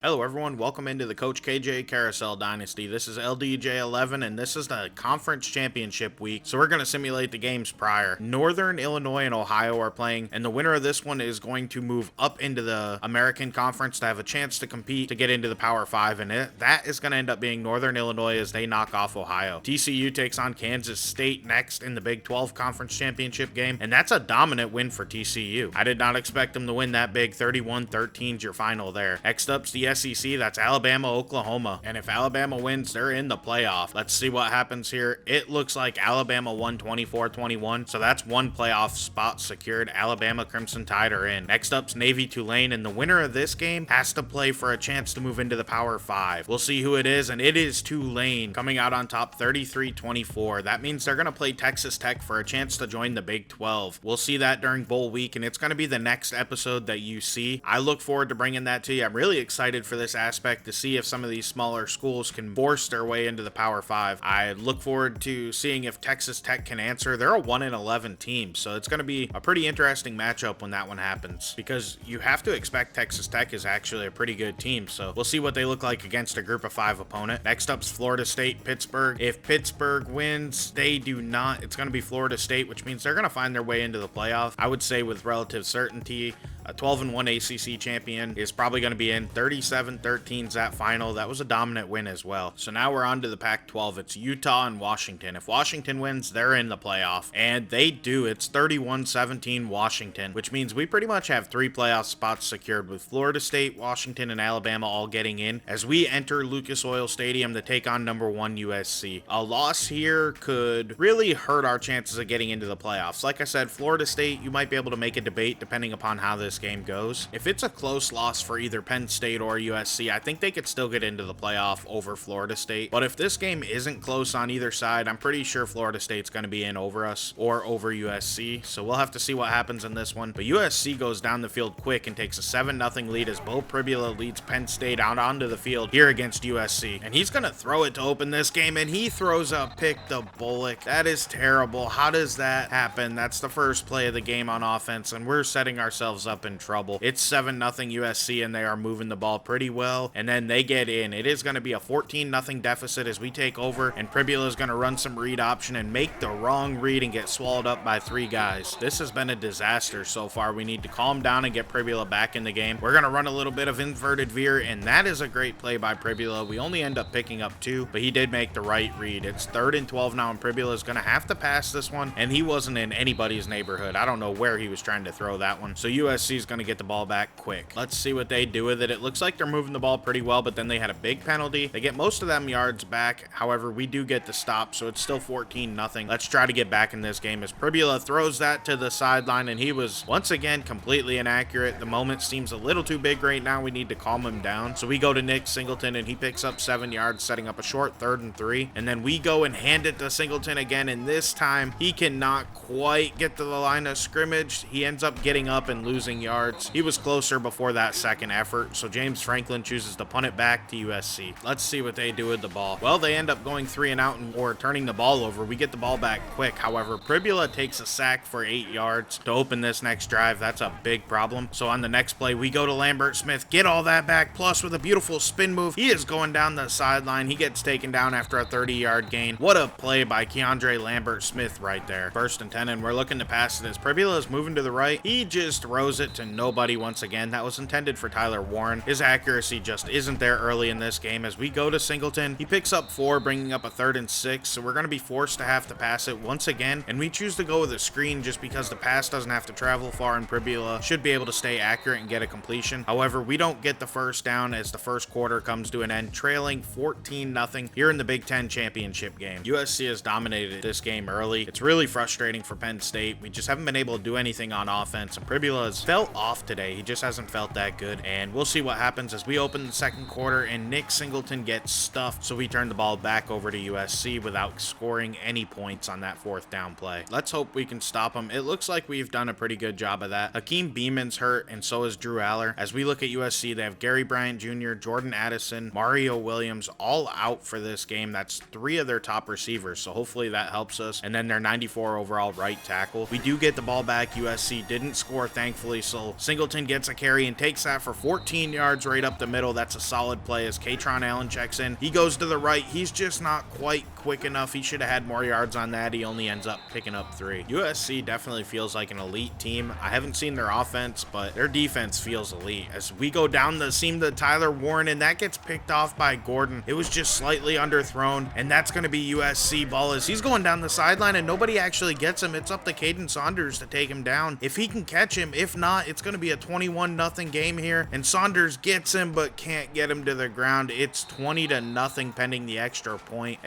Hello everyone, welcome into the Coach KJ Carousel Dynasty. This is LDJ11 and this is the conference championship week. So we're going to simulate the games prior. Northern Illinois and Ohio are playing, and the winner of this one is going to move up into the American Conference to have a chance to compete to get into the Power 5, and that is going to end up being Northern Illinois as they knock off Ohio. TCU takes on Kansas State next in the Big 12 Conference Championship game, and that's a dominant win for TCU. I did not expect them to win that big. 31-13 is your final there. Next up's the SEC, that's Alabama, Oklahoma. And if Alabama wins, they're in the playoff. Let's see what happens here. It looks like Alabama won 24-21, so that's one playoff spot secured. Alabama Crimson Tide are in. Next up's Navy Tulane, and the winner of this game has to play for a chance to move into the Power 5. We'll see who it is, and it is Tulane coming out on top 33-24. That means they're going to play Texas Tech for a chance to join the Big 12. We'll see that during bowl week, and it's going to be the next episode that you see. I look forward to bringing that to you. I'm really excited for this aspect to see if some of these smaller schools can force their way into the Power 5. I look forward to seeing if Texas Tech can answer. They're a 1-11 team, so it's going to be a pretty interesting matchup when that one happens, because you have to expect Texas Tech is actually a pretty good team, so we'll see what they look like against a group of 5 opponent. Next up's Florida State, Pittsburgh. If Pittsburgh wins, they do not. It's going to be Florida State, which means they're going to find their way into the playoff. I would say with relative certainty, a 12-1 ACC champion is probably going to be in. 37-13's that final. That was a dominant win as well. So now we're on to the Pac-12. It's Utah and Washington. If Washington wins, they're in the playoff. And they do. It's 31-17 Washington, which means we pretty much have 3 playoff spots secured, with Florida State, Washington, and Alabama all getting in as we enter Lucas Oil Stadium to take on number 1 USC. A loss here could really hurt our chances of getting into the playoffs. Like I said, Florida State, you might be able to make a debate depending upon how this game goes. If it's a close loss for either Penn State or USC, I think they could still get into the playoff over Florida State. But if this game isn't close on either side, I'm pretty sure Florida State's going to be in over us or over USC. So we'll have to see what happens in this one. But USC goes down the field quick and takes a 7-0 lead as Bo Pribula leads Penn State out onto the field here against USC. And he's going to throw it to open this game, and he throws a pick to Bullock. That is terrible. How does that happen? That's the first play of the game on offense, and we're setting ourselves up in trouble. It's 7-0 USC, and they are moving the ball pretty well, and then they get in. It is going to be a 14-0 deficit as we take over, and Pribula is going to run some read option and make the wrong read and get swallowed up by 3 guys. This has been a disaster so far. We need to calm down and get Pribula back in the game. We're going to run a little bit of inverted veer, and that is a great play by Pribula. We only end up picking up 2, but he did make the right read. It's 3rd and 12 now, and Pribula is going to have to pass this one, and he wasn't in anybody's neighborhood. I don't know where he was trying to throw that one. So USC is going to get the ball back quick. Let's see what they do with it. It looks like they're moving the ball pretty well, but then they had a big penalty. They get most of them yards back. However, we do get the stop, so it's still 14-0. Let's try to get back in this game as Pribula throws that to the sideline, and he was once again completely inaccurate. The moment seems a little too big right now. We need to calm him down. So we go to Nick Singleton, and he picks up 7 yards, setting up a short 3rd and 3. And then we go and hand it to Singleton again, and this time he cannot quite get to the line of scrimmage. He ends up getting up and losing yards. He was closer before that second effort, so James Franklin chooses to punt it back to USC. Let's see what they do with the ball. Well, they end up going 3 and out or turning the ball over. We get the ball back quick. However, Pribula takes a sack for 8 yards to open this next drive. That's a big problem. So on the next play, we go to Lambert Smith, get all that back, plus with a beautiful spin move, he is going down the sideline. He gets taken down after a 30-yard gain. What a play by Keandre Lambert Smith right there. 1st and 10, and we're looking to pass it as Pribula is moving to the right. He just throws it to nobody once again. That was intended for Tyler Warren. His accuracy just isn't there early in this game as we go to Singleton. He picks up 4, bringing up a 3rd and 6, so we're going to be forced to have to pass it once again, and we choose to go with a screen just because the pass doesn't have to travel far, and Pribula should be able to stay accurate and get a completion. However, we don't get the first down as the first quarter comes to an end, trailing 14-0 here in the Big Ten championship game. USC has dominated this game early. It's really frustrating for Penn State. We just haven't been able to do anything on offense, and Pribula has felt off today. He just hasn't felt that good, and we'll see what happens as we open the second quarter and Nick Singleton gets stuffed, so we turn the ball back over to USC without scoring any points on that 4th down play. Let's hope we can stop him. It looks like we've done a pretty good job of that. Hakeem Beeman's hurt, and so is Drew Aller. As we look at USC, they have Gary Bryant Jr., Jordan Addison, Mario Williams all out for this game. That's 3 of their top receivers, so hopefully that helps us. And then their 94 overall right tackle. We do get the ball back. USC didn't score, thankfully, hustle. Singleton gets a carry and takes that for 14 yards right up the middle. That's a solid play as Kaytron Allen checks in. He goes to the right. He's just not quite quick enough. He should have had more yards on that. He only ends up picking up 3. USC definitely feels like an elite team. I haven't seen their offense, but their defense feels elite. As we go down the seam to Tyler Warren, and that gets picked off by Gordon. It was just slightly underthrown, and that's going to be USC ball as he's going down the sideline, and nobody actually gets him. It's up to Caden Saunders to take him down. If he can catch him, if not, it's going to be a 21-0 game here, and Saunders gets him, but can't get him to the ground. It's 20-0 pending the extra point.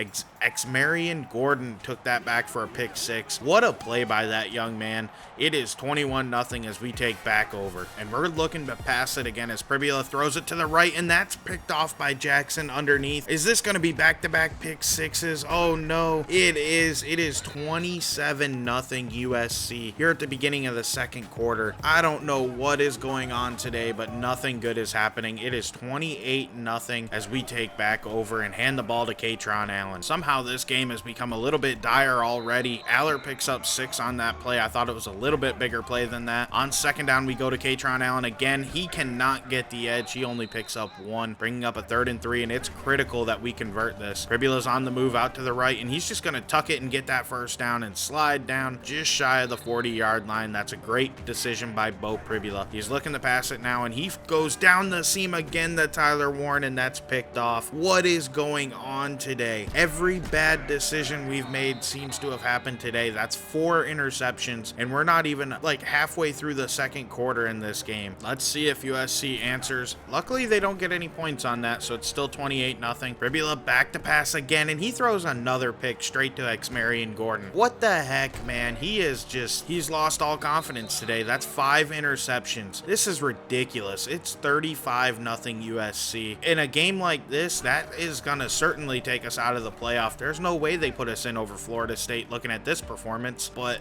Marion Gordon took that back for a pick 6. What a play by that young man. It is 21-0 as we take back over, and we're looking to pass it again as Pribula throws it to the right, and that's picked off by Jackson underneath. Is this going to be back-to-back pick 6s? Oh no, it is. It is 27-0 USC here at the beginning of the second quarter. I don't know what is going on today, but nothing good is happening. It is 28-0 as we take back over and hand the ball to Kaytron Allen. Somehow this game has become a little bit dire already. Aller picks up 6 on that play. I thought it was a little bit bigger play than that. On second down, we go to Kaytron Allen again. He cannot get the edge. He only picks up 1, bringing up a 3rd and 3, and it's critical that we convert this. Pribula's on the move out to the right, and he's just going to tuck it and get that first down and slide down just shy of the 40-yard line. That's a great decision by Beau Pribula. He's looking to pass it now, and he goes down the seam again to Tyler Warren, and that's picked off. What is going on today? Every bad decision we've made seems to have happened today. That's 4 interceptions, and we're not even like halfway through the second quarter in this game. Let's see if USC answers. Luckily, they don't get any points on that, so it's still 28-0. Pribula back to pass again, and he throws another pick straight to Marion Gordon. What the heck, man? He's lost all confidence today. That's 5 interceptions. This is ridiculous. It's 35-0 USC. In a game like this, that is gonna certainly take us out of the playoff. There's no way they put us in over Florida State looking at this performance, but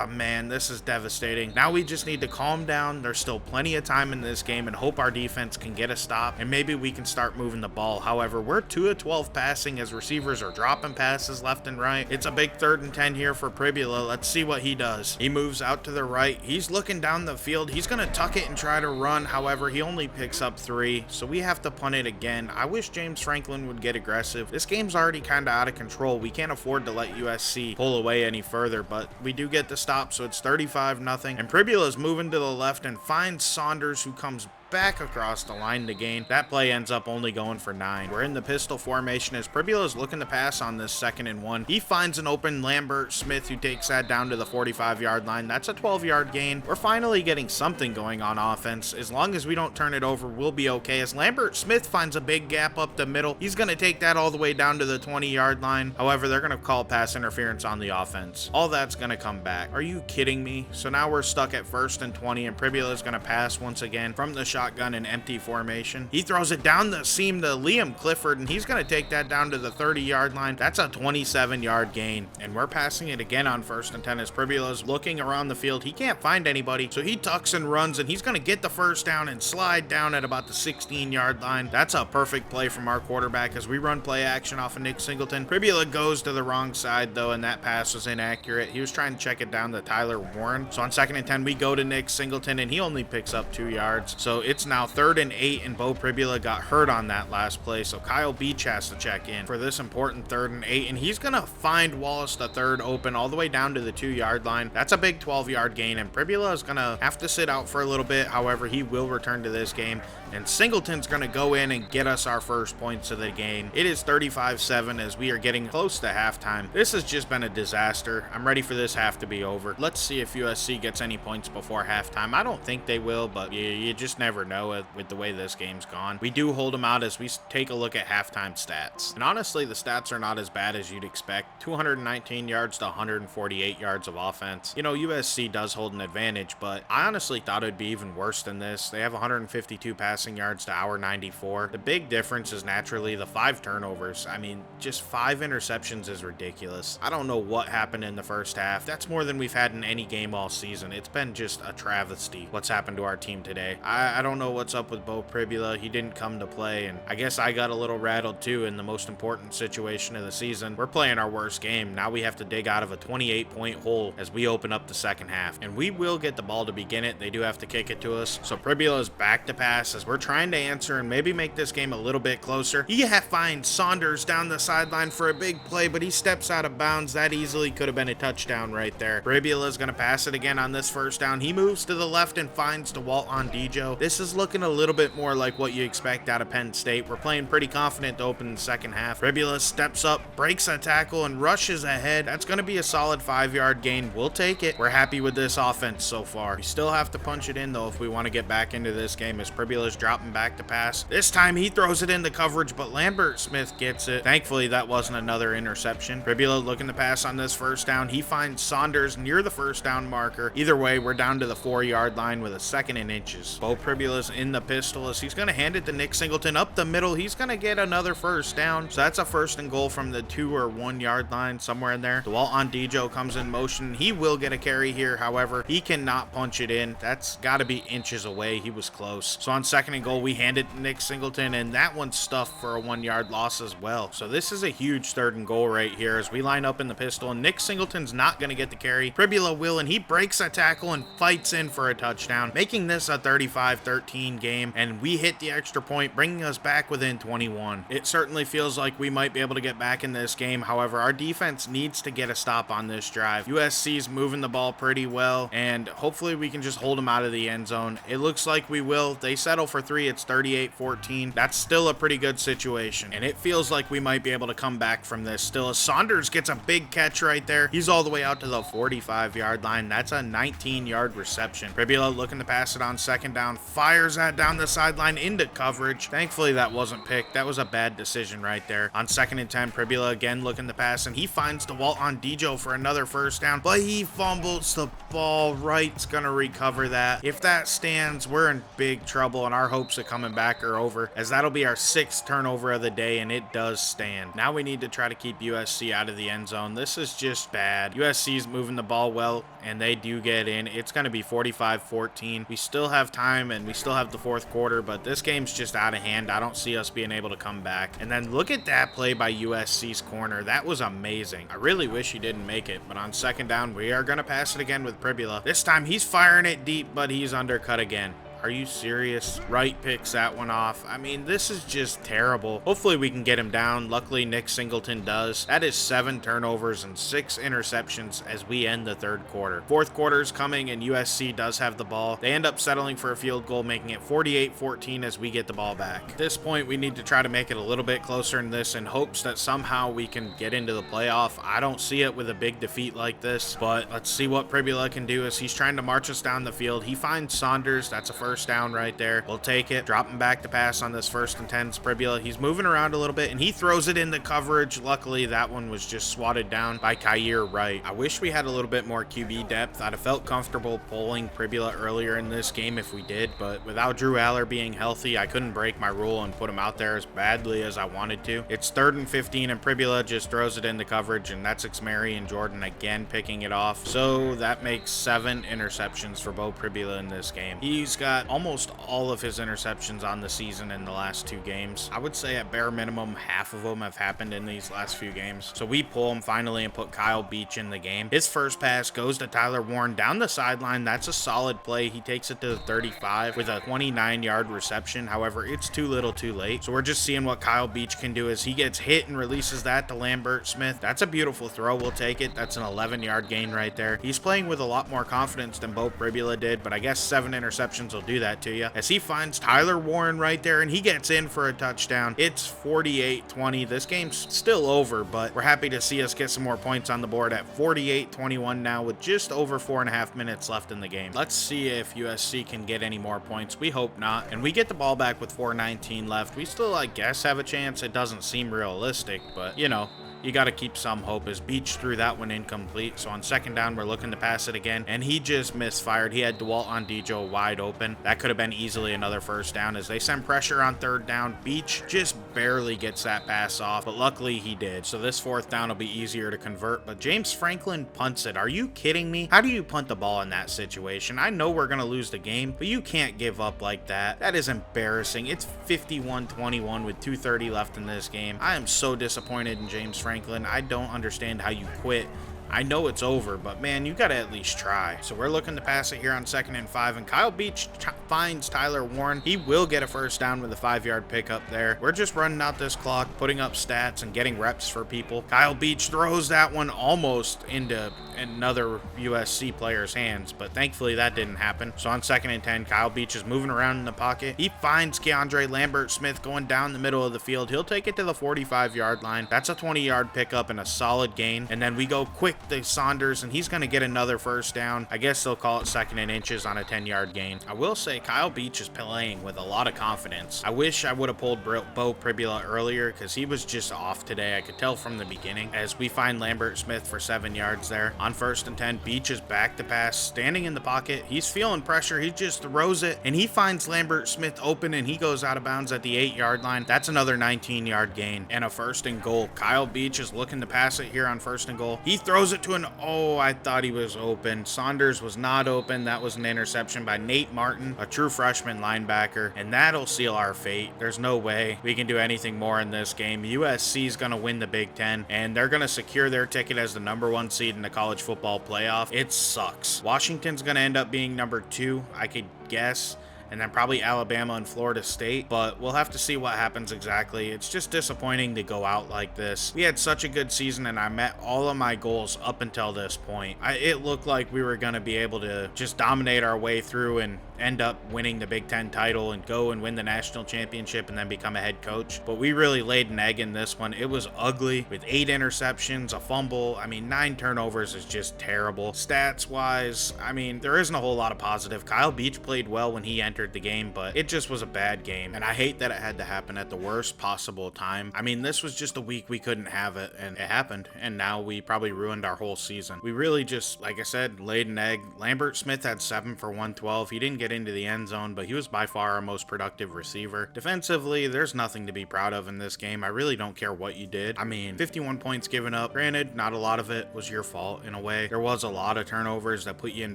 man, this is devastating. Now we just need to calm down. There's still plenty of time in this game and hope our defense can get a stop, and maybe we can start moving the ball. However, we're 2 of 12 passing as receivers are dropping passes left and right. It's a big 3rd and 10 here for Pribula. Let's see what he does. He moves out to the right. He's looking down the field. He's going to tuck it and try to run. However, he only picks up 3, so we have to punt it again. I wish James Franklin would get aggressive. This game's already kind of out of control. We can't afford to let USC pull away any further, but we do get the stop, so it's 35-0, and Pribula's moving to the left and finds Saunders, who comes back across the line to gain. That play ends up only going for 9. We're in the pistol formation as Pribula is looking to pass on this 2nd and 1. He finds an open Lambert Smith, who takes that down to the 45-yard line. That's a 12-yard gain. We're finally getting something going on offense. As long as we don't turn it over, we'll be okay, as Lambert Smith finds a big gap up the middle. He's going to take that all the way down to the 20-yard line. However, they're going to call pass interference on the offense. All that's going to come back. Are you kidding me? So now we're stuck at 1st and 20, and Pribula is going to pass once again from the shotgun in empty formation. He throws it down the seam to Liam Clifford, and he's going to take that down to the 30-yard line. That's a 27-yard gain, and we're passing it again on 1st and 10 as Pribula's looking around the field. He can't find anybody, so he tucks and runs, and he's going to get the first down and slide down at about the 16-yard line. That's a perfect play from our quarterback as we run play action off of Nick Singleton. Pribula goes to the wrong side, though, and that pass was inaccurate. He was trying to check it down to Tyler Warren. So on 2nd and 10, we go to Nick Singleton, and he only picks up 2 yards. So it's now 3rd and 8, and Beau Pribula got hurt on that last play, so Kyle Beach has to check in for this important 3rd and 8, and he's gonna find Wallace the third open all the way down to the 2-yard line. That's a big 12-yard gain, and Pribula is gonna have to sit out for a little bit. However, he will return to this game, and Singleton's gonna go in and get us our first points of the game. It is 35-7 as we are getting close to halftime. This has just been a disaster. I'm ready for this half to be over. Let's see if USC gets any points before halftime. I don't think they will, but you just never know with the way this game's gone. We do hold them out as we take a look at halftime stats. And honestly, the stats are not as bad as you'd expect. 219 yards to 148 yards of offense. You know, USC does hold an advantage, but I honestly thought it'd be even worse than this. They have 152 passing passing yards to our 94. The big difference is naturally the 5 turnovers. I mean, just 5 interceptions is ridiculous. I don't know what happened in the first half. That's more than we've had in any game all season. It's been just a travesty what's happened to our team today. I don't know what's up with Beau Pribula. He didn't come to play, and I guess I got a little rattled too in the most important situation of the season. We're playing our worst game. Now we have to dig out of a 28-point hole as we open up the second half, and we will get the ball to begin it. They do have to kick it to us. So Pribula is back to pass as we're trying to answer and maybe make this game a little bit closer. He finds Saunders down the sideline for a big play, but he steps out of bounds. That easily could have been a touchdown right there. Pribula is going to pass it again on this first down. He moves to the left and finds DeWalt Ondijo. This is looking a little bit more like what you expect out of Penn State. We're playing pretty confident to open the second half. Pribula steps up, breaks a tackle, and rushes ahead. That's going to be a solid 5-yard gain. We'll take it. We're happy with this offense so far. We still have to punch it in, though, if we want to get back into this game, as Pribula's dropping back to pass. This time, he throws it into coverage, but Lambert Smith gets it. Thankfully, that wasn't another interception. Pribula looking to pass on this first down. He finds Saunders near the first down marker. Either way, we're down to the 4-yard line with a 2nd and inches. Beau Pribula's in the pistol as he's going to hand it to Nick Singleton up the middle. He's going to get another first down. So that's a 1st and goal from the 2 or 1 yard line, somewhere in there. DeWalt Ondijo comes in motion. He will get a carry here. However, he cannot punch it in. That's got to be inches away. He was close. So on 2nd and goal, we hand it to Nick Singleton, and that one's stuffed for a 1-yard loss as well. So this is a huge 3rd and goal right here as we line up in the pistol, and Nick Singleton's not going to get the carry. Pribula will, and he breaks a tackle and fights in for a touchdown, making this a 35-13 game, and we hit the extra point, bringing us back within 21. It certainly feels like we might be able to get back in this game. However, our defense needs to get a stop on this drive. USC's moving the ball pretty well, and hopefully we can just hold them out of the end zone. It looks like we will. They settle for 3. It's 38-14. That's still a pretty good situation, and it feels like we might be able to come back from this still, as Saunders gets a big catch right there. He's all the way out to the 45-yard line. That's a 19-yard reception. Pribula looking to pass it on 2nd down, fires that down the sideline into coverage. Thankfully, that wasn't picked. That was a bad decision right there. On 2nd and 10, Pribula again looking to pass, and he finds DeWalt Ondijo for another first down, but he fumbles the ball. Wright's gonna recover that. If that stands, we're in big trouble, and our hopes of coming back are over, as that'll be our 6th turnover of the day, and it does stand. Now we need to try to keep USC out of the end zone. This is just bad. USC's moving the ball well, and they do get in. It's going to be 45-14. We still have time, and we still have the 4th quarter, but this game's just out of hand. I don't see us being able to come back. And then look at that play by USC's corner. That was amazing. I really wish he didn't make it, but on 2nd down, we are going to pass it again with Pribula. This time, he's firing it deep, but he's undercut again. Are you serious? Wright picks that one off. I mean, this is just terrible. Hopefully we can get him down. Luckily, Nick Singleton does. That is 7 turnovers and 6 interceptions as we end the 3rd quarter. 4th quarter is coming, and USC does have the ball. They end up settling for a field goal, making it 48-14 as we get the ball back. At this point, we need to try to make it a little bit closer in this in hopes that somehow we can get into the playoff. I don't see it with a big defeat like this, but let's see what Pribula can do as he's trying to march us down the field. He finds Saunders. That's a 1st down right there. We'll take it. Dropping back to pass on this 1st and 10. Pribula, he's moving around a little bit, and he throws it into coverage. Luckily, that one was just swatted down by Kyer Wright. I wish we had a little bit more QB depth. I'd have felt comfortable pulling Pribula earlier in this game if we did, but without Drew Aller being healthy, I couldn't break my rule and put him out there as badly as I wanted to. It's 3rd and 15, and Pribula just throws it into coverage, and that's Xmarion Jordan again picking it off. So that makes 7 interceptions for Beau Pribula in this game. He's got almost all of his interceptions on the season in the last 2 games. I would say at bare minimum, half of them have happened in these last few games. So we pull him finally and put Kyle Beach in the game. His first pass goes to Tyler Warren down the sideline. That's a solid play. He takes it to the 35 with a 29-yard reception. However, it's too little too late. So we're just seeing what Kyle Beach can do as he gets hit and releases that to Lambert Smith. That's a beautiful throw. We'll take it. That's an 11-yard gain right there. He's playing with a lot more confidence than Beau Pribula did, but I guess 7 interceptions will do that to you, as he finds Tyler Warren right there, and he gets in for a touchdown. It's 48-20. This game's still over, but we're happy to see us get some more points on the board at 48-21 now with just over 4.5 minutes left in the game. Let's see if USC can get any more points. We hope not. And we get the ball back with 4:19 left. We still, I guess, have a chance. It doesn't seem realistic, but, you know, you got to keep some hope, as Beach threw that one incomplete. So on second down, we're looking to pass it again, and he just misfired. He had DeWalt on Dijo wide open. That could have been easily another first down, as they send pressure on third down. Beach just barely gets that pass off, but luckily he did. So this fourth down will be easier to convert, but James Franklin punts it. Are you kidding me? How do you punt the ball in that situation? I know we're going to lose the game, but you can't give up like that. That is embarrassing. It's 51-21 with 2:30 left in this game. I am so disappointed in James Franklin. I don't understand how you quit. I know it's over, but man, you got to at least try. So we're looking to pass it here on 2nd and 5, and Kyle Beach finds Tyler Warren. He will get a first down with a 5-yard pickup there. We're just running out this clock, putting up stats and getting reps for people. Kyle Beach throws that one almost into another USC player's hands, but thankfully that didn't happen. So on 2nd and 10, Kyle Beach is moving around in the pocket. He finds Keandre Lambert-Smith going down the middle of the field. He'll take it to the 45-yard line. That's a 20-yard pickup and a solid gain. And then we go quick to Saunders, and he's going to get another first down. I guess they'll call it 2nd and inches on a 10-yard gain. I will say Kyle Beach is playing with a lot of confidence. I wish I would have pulled Bo Pribula earlier, because he was just off today. I could tell from the beginning, as we find Lambert-Smith for 7 yards there. On 1st and 10, Beach is back to pass, standing in the pocket. He's feeling pressure. He just throws it, and he finds Lambert-Smith open, and he goes out of bounds at the 8-yard line. That's another 19-yard gain and a 1st and goal. Kyle Beach is looking to pass it here on 1st and goal. He throws it to I thought he was open. Saunders was not open. That was an interception by Nate Martin, a true freshman linebacker, and that'll seal our fate. There's no way we can do anything more in this game. USC is going to win the Big Ten, and they're going to secure their ticket as the #1 seed in the college football playoff. It sucks. Washington's going to end up being number 2, I could guess, and then probably Alabama and Florida State, but we'll have to see what happens exactly. It's just disappointing to go out like this. We had such a good season, and I met all of my goals up until this point. It looked like we were going to be able to just dominate our way through and end up winning the Big Ten title and go and win the national championship and then become a head coach. But we really laid an egg in this one. It was ugly with 8 interceptions, a fumble. I mean, 9 turnovers is just terrible. Stats wise, I mean, there isn't a whole lot of positive. Kyle Beach played well when he entered the game, but it just was a bad game. And I hate that it had to happen at the worst possible time. I mean, this was just a week we couldn't have it, and it happened. And now we probably ruined our whole season. We really just, like I said, laid an egg. Lambert-Smith had 7 for 112. He didn't get into the end zone, but he was by far our most productive receiver. Defensively, there's nothing to be proud of in this game. I really don't care what you did. I mean, 51 points given up. Granted, not a lot of it was your fault in a way. There was a lot of turnovers that put you in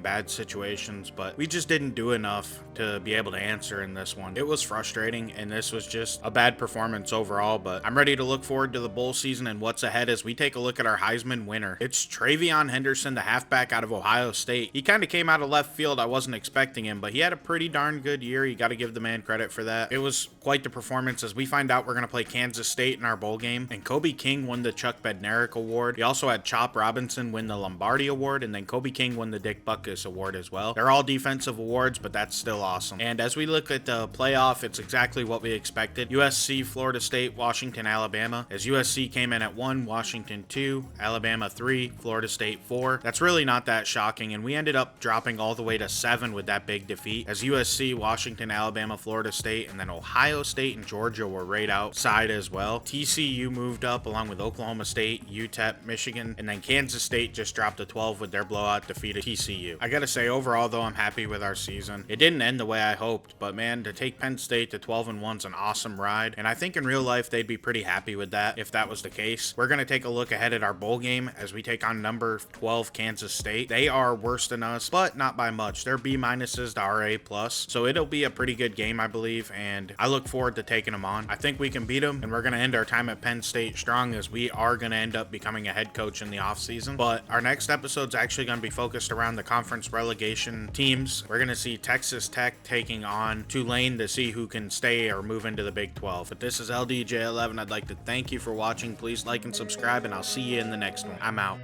bad situations, but we just didn't do enough to be able to answer in this one. It was frustrating, and this was just a bad performance overall, but I'm ready to look forward to the bowl season and what's ahead as we take a look at our Heisman winner. It's Travion Henderson, the halfback out of Ohio State. He kind of came out of left field. I wasn't expecting him, but he had a pretty darn good year. You got to give the man credit for that. It was quite the performance, as we find out we're going to play Kansas State in our bowl game, and Kobe King won the Chuck Bednarik Award. We also had Chop Robinson win the Lombardi Award, and then Kobe King won the Dick Butkus Award as well. They're all defensive awards, but that's still awesome. And as we look at the playoff, it's exactly what we expected. USC, Florida State, Washington, Alabama. As USC came in at 1, Washington 2, Alabama 3, Florida State 4. That's really not that shocking, and we ended up dropping all the way to 7 with that big defeat, as USC, Washington, Alabama, Florida State, and then Ohio State and Georgia were right outside as well. TCU moved up along with Oklahoma State, UTEP, Michigan, and then Kansas State just dropped to 12 with their blowout defeat of TCU. I gotta say, overall though, I'm happy with our season. It didn't end the way I hoped, but man, to take Penn State to 12-1 is an awesome ride, and I think in real life they'd be pretty happy with that if that was the case. We're gonna take a look ahead at our bowl game as we take on number 12 Kansas State. They are worse than us, but not by much. They're B- to our A+, so it'll be a pretty good game, I believe, and I look forward to taking them on. I think we can beat them, and we're gonna end our time at Penn State strong, as we are gonna end up becoming a head coach in the offseason. But our next episode's actually gonna be focused around the conference relegation teams. We're gonna see Texas Tech taking on Tulane to see who can stay or move into the Big 12. But this is LDJ11. I'd like to thank you for watching. Please like and subscribe, and I'll see you in the next one. I'm out.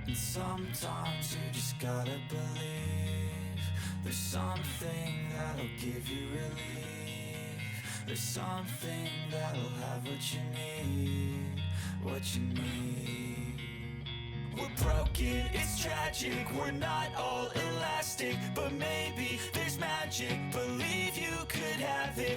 And sometimes you just gotta believe there's something that'll give you relief. There's something that'll have what you need, what you need. We're broken, it's tragic, we're not all elastic, but maybe there's magic. But